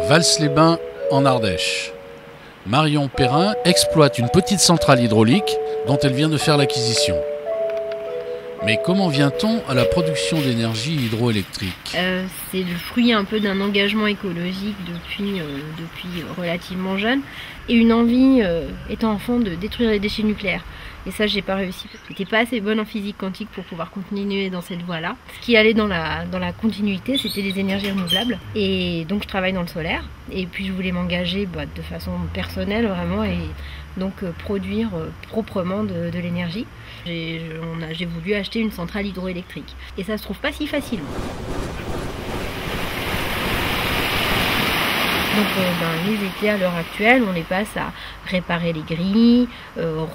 Vals-les-Bains, en Ardèche. Marion Perrin exploite une petite centrale hydraulique dont elle vient de faire l'acquisition. Mais comment vient-on à la production d'énergie hydroélectrique? C'est le fruit un peu d'un engagement écologique depuis relativement jeune et une envie, étant enfant, de détruire les déchets nucléaires. Et ça, j'ai pas réussi. J'étais pas assez bonne en physique quantique pour pouvoir continuer dans cette voie-là. Ce qui allait dans la continuité, c'était les énergies renouvelables. Et donc, je travaille dans le solaire. Et puis, je voulais m'engager de façon personnelle, vraiment, et donc produire proprement de l'énergie. J'ai voulu acheter une centrale hydroélectrique. Et ça se trouve pas si facilement. Donc les étés à l'heure actuelle, on les passe à réparer les grilles,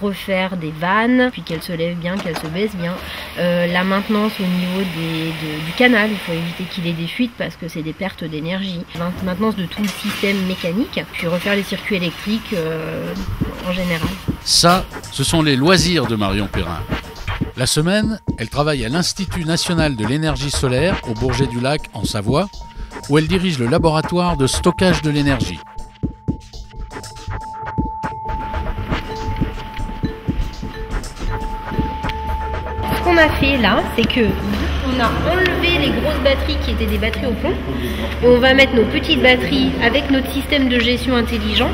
refaire des vannes, puis qu'elles se lèvent bien, qu'elles se baissent bien. La maintenance au niveau du canal, il faut éviter qu'il ait des fuites parce que c'est des pertes d'énergie. Maintenance de tout le système mécanique, puis refaire les circuits électriques en général. Ça, ce sont les loisirs de Marion Perrin. La semaine, elle travaille à l'Institut national de l'énergie solaire au Bourget-du-Lac en Savoie, où elle dirige le laboratoire de stockage de l'énergie. Ce qu'on a fait là, c'est que on a enlevé les grosses batteries qui étaient des batteries au plomb et on va mettre nos petites batteries avec notre système de gestion intelligent.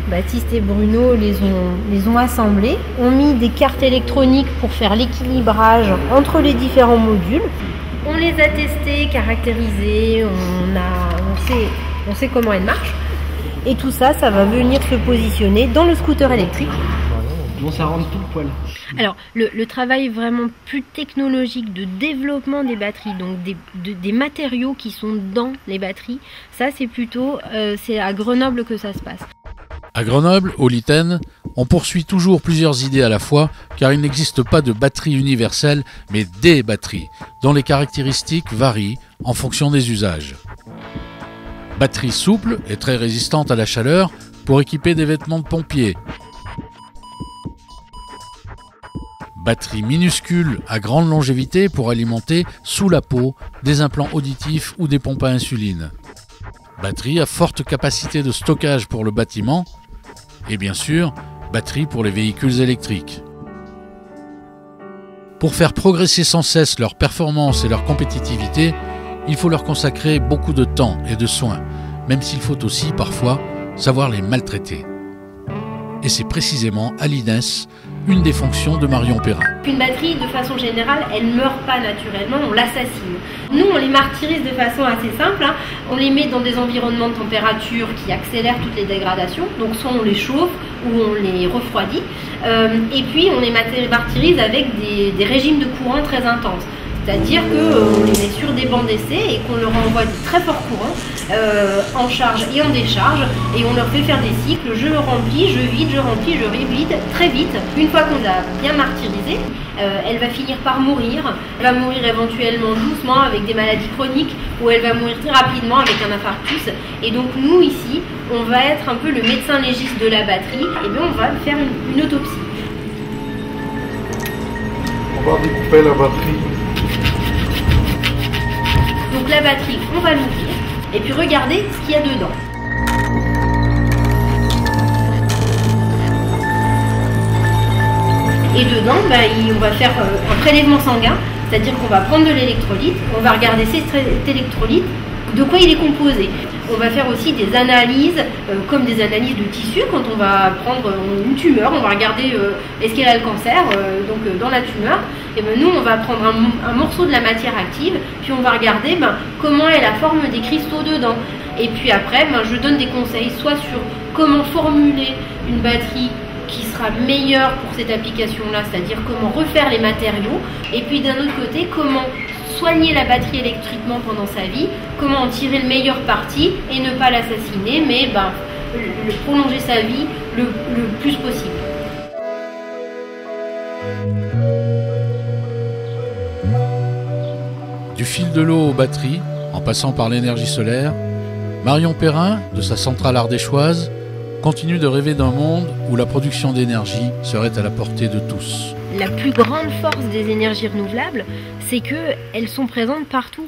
Baptiste et Bruno les ont assemblées, ont mis des cartes électroniques pour faire l'équilibrage entre les différents modules. On les a testés, caractérisés, on sait comment elles marchent. Et tout ça, ça va venir se positionner dans le scooter électrique. Bon, ça rentre tout poil. Alors, le travail vraiment plus technologique de développement des batteries, donc des matériaux qui sont dans les batteries, ça c'est plutôt c'est à Grenoble que ça se passe. À Grenoble, au Liten, on poursuit toujours plusieurs idées à la fois, car il n'existe pas de batterie universelle, mais des batteries, dont les caractéristiques varient en fonction des usages. Batterie souple et très résistante à la chaleur pour équiper des vêtements de pompiers. Batterie minuscule à grande longévité pour alimenter sous la peau des implants auditifs ou des pompes à insuline. Batterie à forte capacité de stockage pour le bâtiment. Et bien sûr, batterie pour les véhicules électriques. Pour faire progresser sans cesse leur performance et leur compétitivité, il faut leur consacrer beaucoup de temps et de soins, même s'il faut aussi parfois savoir les maltraiter. Et c'est précisément à l'INES une des fonctions de Marion Perrin. Une batterie, de façon générale, elle ne meurt pas naturellement, on l'assassine. Nous, on les martyrise de façon assez simple. On les met dans des environnements de température qui accélèrent toutes les dégradations. Donc soit on les chauffe ou on les refroidit. Et puis on les martyrise avec des régimes de courant très intenses. C'est-à-dire qu'on les met sur des bancs d'essai et qu'on leur envoie de très forts courants en charge et en décharge et on leur fait faire des cycles, je remplis, je vide, je remplis, je vide très vite. Une fois qu'on l'a bien martyrisée, elle va finir par mourir. Elle va mourir éventuellement doucement avec des maladies chroniques ou elle va mourir très rapidement avec un infarctus. Et donc nous ici, on va être un peu le médecin légiste de la batterie et bien on va faire une autopsie. On va découper la batterie. Donc la batterie, on va l'ouvrir et puis regardez ce qu'il y a dedans. Et dedans, on va faire un prélèvement sanguin, c'est-à-dire qu'on va prendre de l'électrolyte, on va regarder cet électrolyte, de quoi il est composé. On va faire aussi des analyses, comme des analyses de tissu, quand on va prendre une tumeur, on va regarder est-ce qu'elle a le cancer, dans la tumeur. Et nous, on va prendre un morceau de la matière active, puis on va regarder comment est la forme des cristaux dedans. Et puis après, je donne des conseils, soit sur comment formuler une batterie qui sera meilleure pour cette application-là, c'est-à-dire comment refaire les matériaux, et puis d'un autre côté, comment soigner la batterie électriquement pendant sa vie, comment en tirer le meilleur parti et ne pas l'assassiner, mais prolonger sa vie le plus possible. Du fil de l'eau aux batteries, en passant par l'énergie solaire, Marion Perrin, de sa centrale ardéchoise, continue de rêver d'un monde où la production d'énergie serait à la portée de tous. La plus grande force des énergies renouvelables, c'est qu'elles sont présentes partout.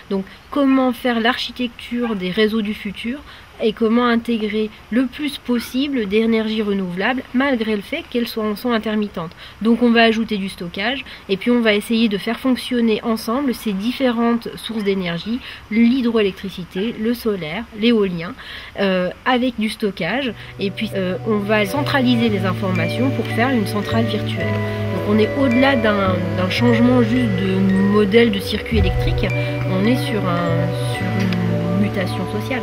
Donc comment faire l'architecture des réseaux du futur et comment intégrer le plus possible d'énergie renouvelable malgré le fait qu'elles sont intermittentes. Donc on va ajouter du stockage et puis on va essayer de faire fonctionner ensemble ces différentes sources d'énergie, l'hydroélectricité, le solaire, l'éolien, avec du stockage, et puis on va centraliser les informations pour faire une centrale virtuelle. Donc on est au-delà d'un changement juste de modèle de circuit électrique, on est sur une mutation sociale.